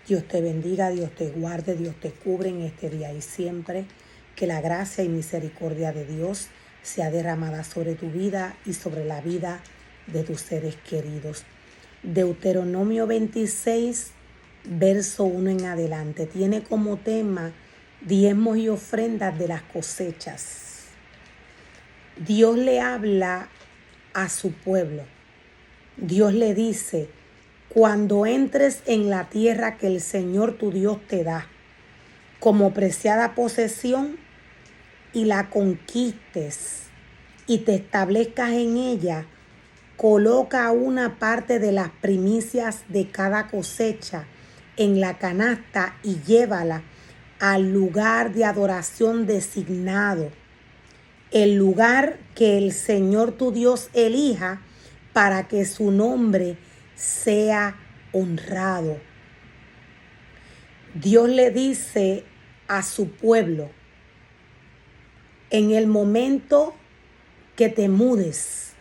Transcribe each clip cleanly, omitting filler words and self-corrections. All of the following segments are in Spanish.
Dios te bendiga, Dios te guarde, Dios te cubre en este día y siempre. Que la gracia y misericordia de Dios sea derramada sobre tu vida y sobre la vida de tus seres queridos. Deuteronomio 26, verso 1 en adelante, tiene como tema diezmos y ofrendas de las cosechas. Dios le habla a su pueblo. Dios le dice: cuando entres en la tierra que el Señor tu Dios te da como preciada posesión y la conquistes y te establezcas en ella, coloca una parte de las primicias de cada cosecha en la canasta y llévala al lugar de adoración designado, el lugar que el Señor tu Dios elija para que su nombre sea honrado. Dios le dice a su pueblo: en el momento que te mudes,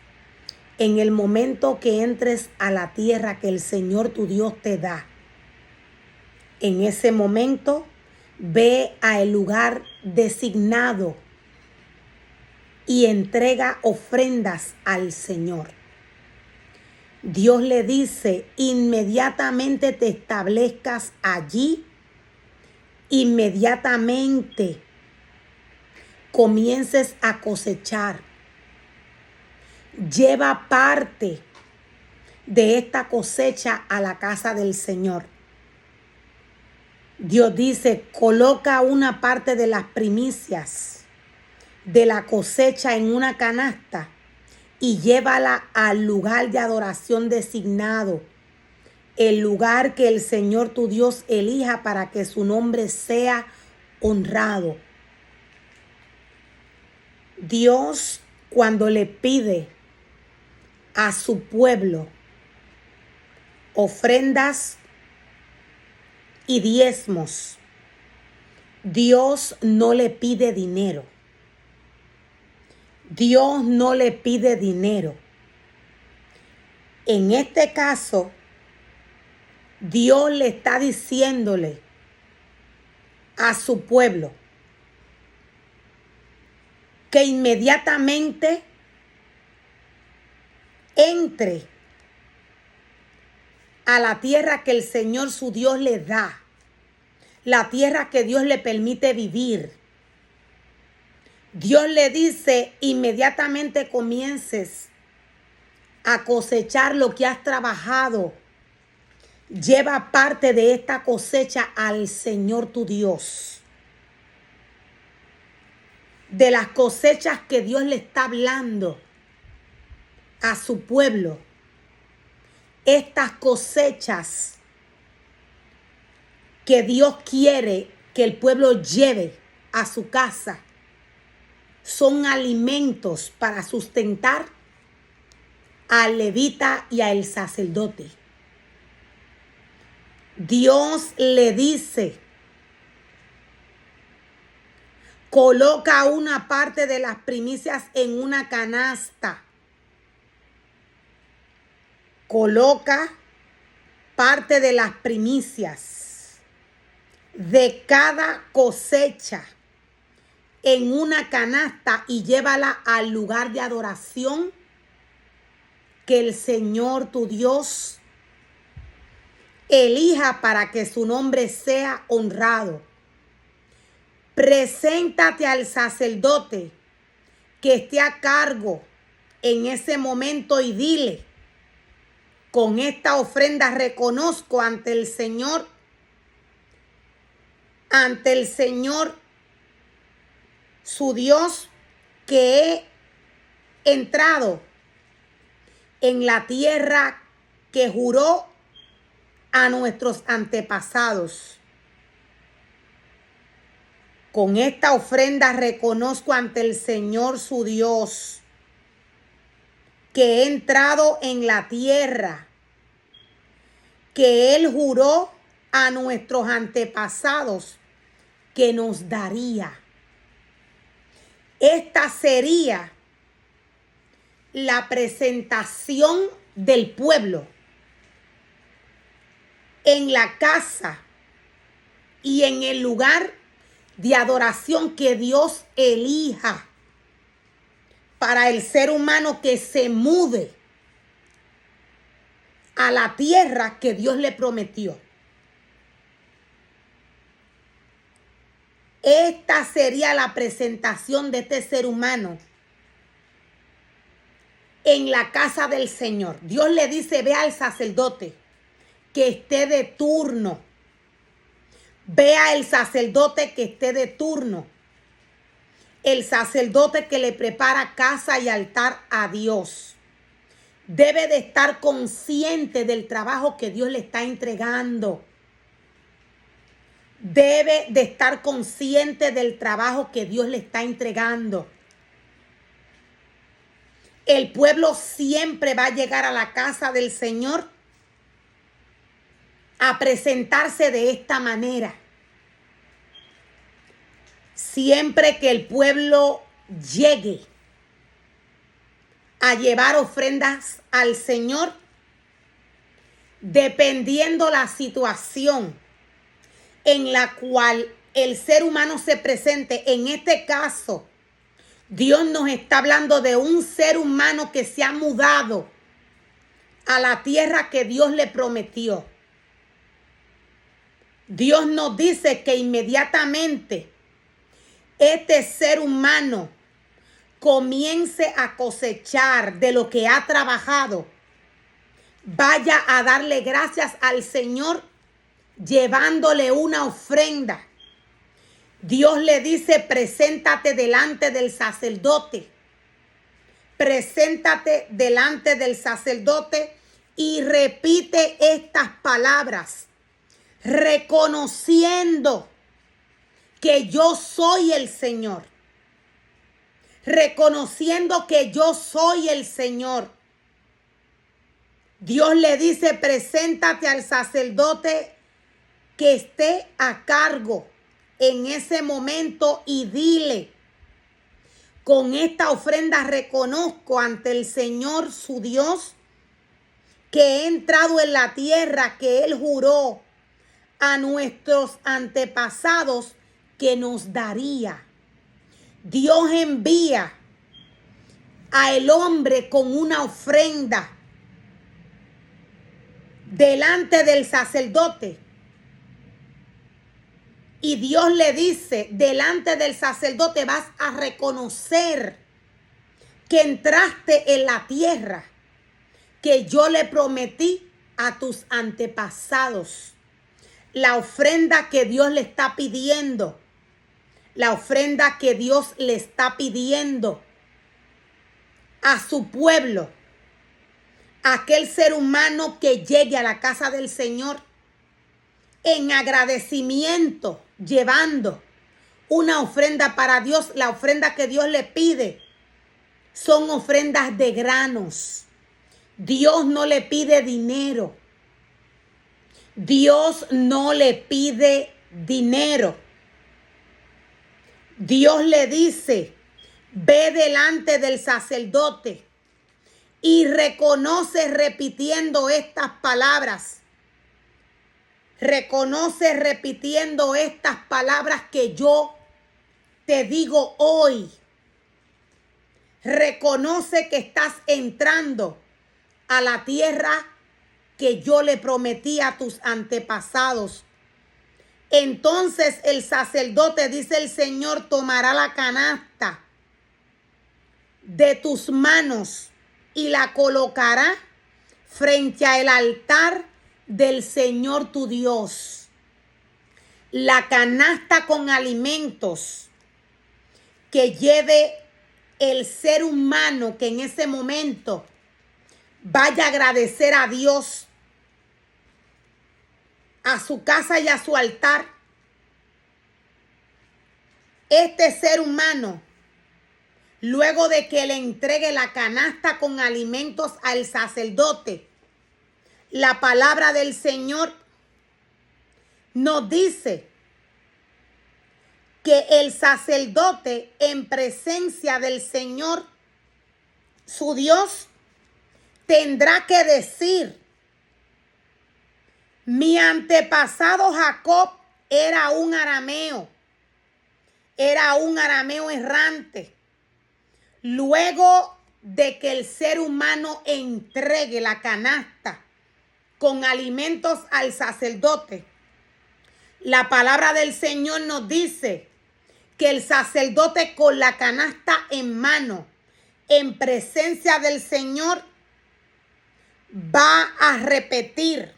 en el momento que entres a la tierra que el Señor tu Dios te da, en ese momento ve al lugar designado y entrega ofrendas al Señor. Dios le dice: inmediatamente te establezcas allí, inmediatamente comiences a cosechar. Lleva parte de esta cosecha a la casa del Señor. Dios dice: coloca una parte de las primicias de la cosecha en una canasta y llévala al lugar de adoración designado, el lugar que el Señor tu Dios elija para que su nombre sea honrado. Dios, cuando le pide a su pueblo ofrendas y diezmos, Dios no le pide dinero. Dios no le pide dinero. En este caso, Dios le está diciéndole a su pueblo que inmediatamente entre a la tierra que el Señor su Dios le da, la tierra que Dios le permite vivir. Dios le dice: inmediatamente comiences a cosechar lo que has trabajado. Lleva parte de esta cosecha al Señor tu Dios. De las cosechas que Dios le está hablando a su pueblo, estas cosechas que Dios quiere que el pueblo lleve a su casa son alimentos para sustentar al levita y al sacerdote. Dios le dice: coloca una parte de las primicias en una canasta. Coloca parte de las primicias de cada cosecha en una canasta y llévala al lugar de adoración que el Señor tu Dios elija para que su nombre sea honrado. Preséntate al sacerdote que esté a cargo en ese momento y dile: con esta ofrenda reconozco ante el Señor su Dios, que he entrado en la tierra que juró a nuestros antepasados. Con esta ofrenda reconozco ante el Señor su Dios que he entrado en la tierra que Él juró a nuestros antepasados que nos daría. Esta sería la presentación del pueblo en la casa y en el lugar de adoración que Dios elija para el ser humano que se mude a la tierra que Dios le prometió. Esta sería la presentación de este ser humano en la casa del Señor. Dios le dice, ve al sacerdote que esté de turno. Ve al sacerdote que esté de turno. El sacerdote que le prepara casa y altar a Dios. Debe de estar consciente del trabajo que Dios le está entregando. Debe de estar consciente del trabajo que Dios le está entregando. El pueblo siempre va a llegar a la casa del Señor a presentarse de esta manera. Siempre que el pueblo llegue a llevar ofrendas al Señor, dependiendo la situación en la cual el ser humano se presente. En este caso, Dios nos está hablando de un ser humano que se ha mudado a la tierra que Dios le prometió. Dios nos dice que inmediatamente este ser humano comience a cosechar de lo que ha trabajado, vaya a darle gracias al Señor llevándole una ofrenda. Dios le dice, preséntate delante del sacerdote. Preséntate delante del sacerdote y repite estas palabras, reconociendo que yo soy el Señor. Reconociendo que yo soy el Señor. Dios le dice, preséntate al sacerdote que esté a cargo en ese momento y dile, con esta ofrenda reconozco ante el Señor su Dios que he entrado en la tierra que Él juró a nuestros antepasados que nos daría. Dios envía a el hombre con una ofrenda delante del sacerdote. Y Dios le dice, delante del sacerdote vas a reconocer que entraste en la tierra que yo le prometí a tus antepasados. La ofrenda que Dios le está pidiendo. La ofrenda que Dios le está pidiendo a su pueblo. Aquel ser humano que llegue a la casa del Señor en agradecimiento, llevando una ofrenda para Dios. La ofrenda que Dios le pide son ofrendas de granos. Dios no le pide dinero. Dios no le pide dinero. Dios le dice, ve delante del sacerdote y reconoce repitiendo estas palabras. Reconoce repitiendo estas palabras que yo te digo hoy. Reconoce que estás entrando a la tierra que yo le prometí a tus antepasados. Entonces el sacerdote, dice el Señor, tomará la canasta de tus manos y la colocará frente al altar del Señor tu Dios. La canasta con alimentos que lleve el ser humano que en ese momento vaya a agradecer a Dios, a su casa y a su altar. Este ser humano, luego de que le entregue la canasta con alimentos al sacerdote, la palabra del Señor nos dice que el sacerdote en presencia del Señor, su Dios, tendrá que decir, mi antepasado Jacob era un arameo errante. Luego de que el ser humano entregue la canasta con alimentos al sacerdote, la palabra del Señor nos dice que el sacerdote con la canasta en mano, en presencia del Señor, va a repetir,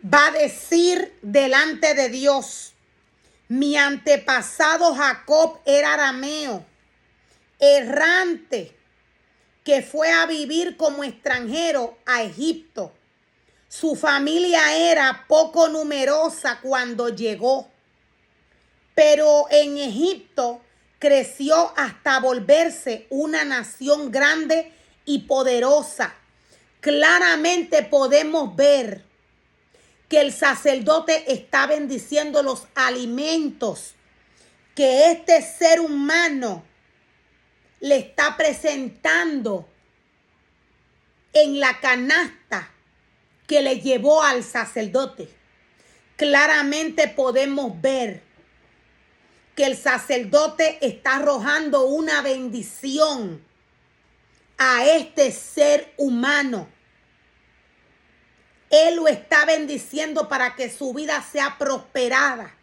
va a decir delante de Dios: mi antepasado Jacob era arameo, errante, que fue a vivir como extranjero a Egipto. Su familia era poco numerosa cuando llegó, pero en Egipto creció hasta volverse una nación grande y poderosa. Claramente podemos ver que el sacerdote está bendiciendo los alimentos que este ser humano le está presentando en la canasta que le llevó al sacerdote. Claramente podemos ver que el sacerdote está arrojando una bendición a este ser humano. Él lo está bendiciendo para que su vida sea prosperada.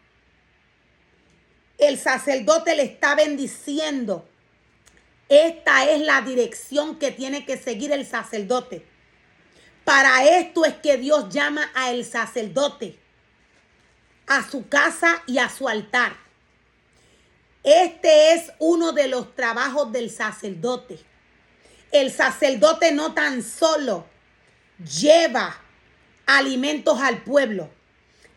El sacerdote le está bendiciendo. Esta es la dirección que tiene que seguir el sacerdote. Para esto es que Dios llama al sacerdote a su casa y a su altar. Este es uno de los trabajos del sacerdote. El sacerdote no tan solo lleva alimentos al pueblo.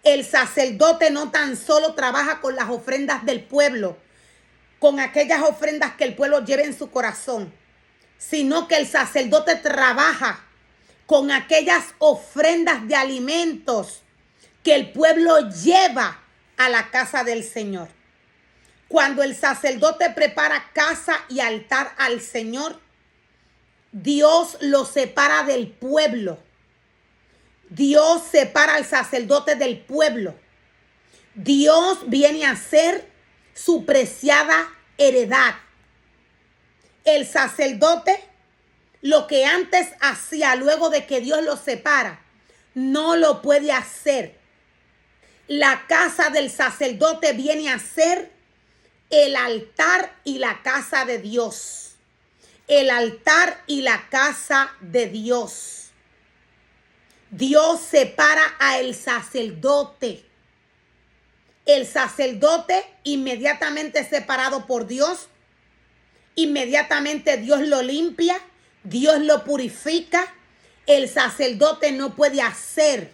El sacerdote no tan solo trabaja con las ofrendas del pueblo, con aquellas ofrendas que el pueblo lleva en su corazón, sino que el sacerdote trabaja con aquellas ofrendas de alimentos que el pueblo lleva a la casa del Señor. Cuando el sacerdote prepara casa y altar al Señor, Dios lo separa del pueblo. Dios separa al sacerdote del pueblo. Dios viene a ser su preciada heredad. El sacerdote, lo que antes hacía luego de que Dios lo separa, no lo puede hacer. La casa del sacerdote viene a ser el altar y la casa de Dios. El altar y la casa de Dios. Dios separa al sacerdote. El sacerdote, inmediatamente separado por Dios, inmediatamente Dios lo limpia, Dios lo purifica. El sacerdote no puede hacer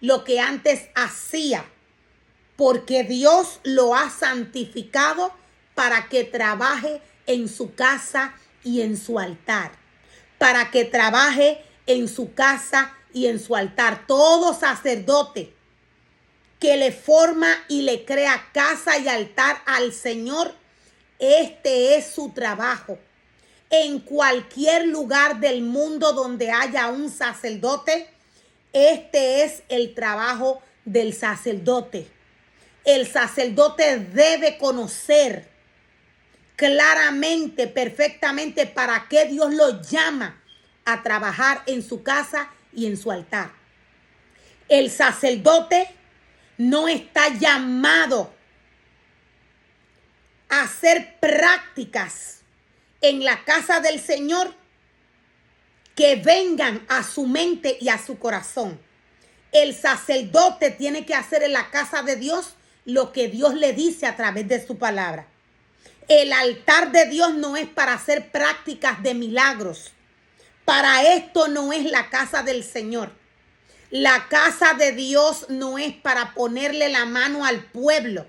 lo que antes hacía, porque Dios lo ha santificado para que trabaje en su casa y en su altar. Para que trabaje en su casa y en su altar. Todo sacerdote que le forma y le crea casa y altar al Señor, este es su trabajo. En cualquier lugar del mundo donde haya un sacerdote, este es el trabajo del sacerdote. El sacerdote debe conocer claramente, perfectamente, para qué Dios lo llama a trabajar en su casa y en su altar. El sacerdote no está llamado a hacer prácticas en la casa del Señor que vengan a su mente y a su corazón. El sacerdote tiene que hacer en la casa de Dios lo que Dios le dice a través de su palabra. El altar de Dios no es para hacer prácticas de milagros. Para esto no es la casa del Señor. La casa de Dios no es para ponerle la mano al pueblo.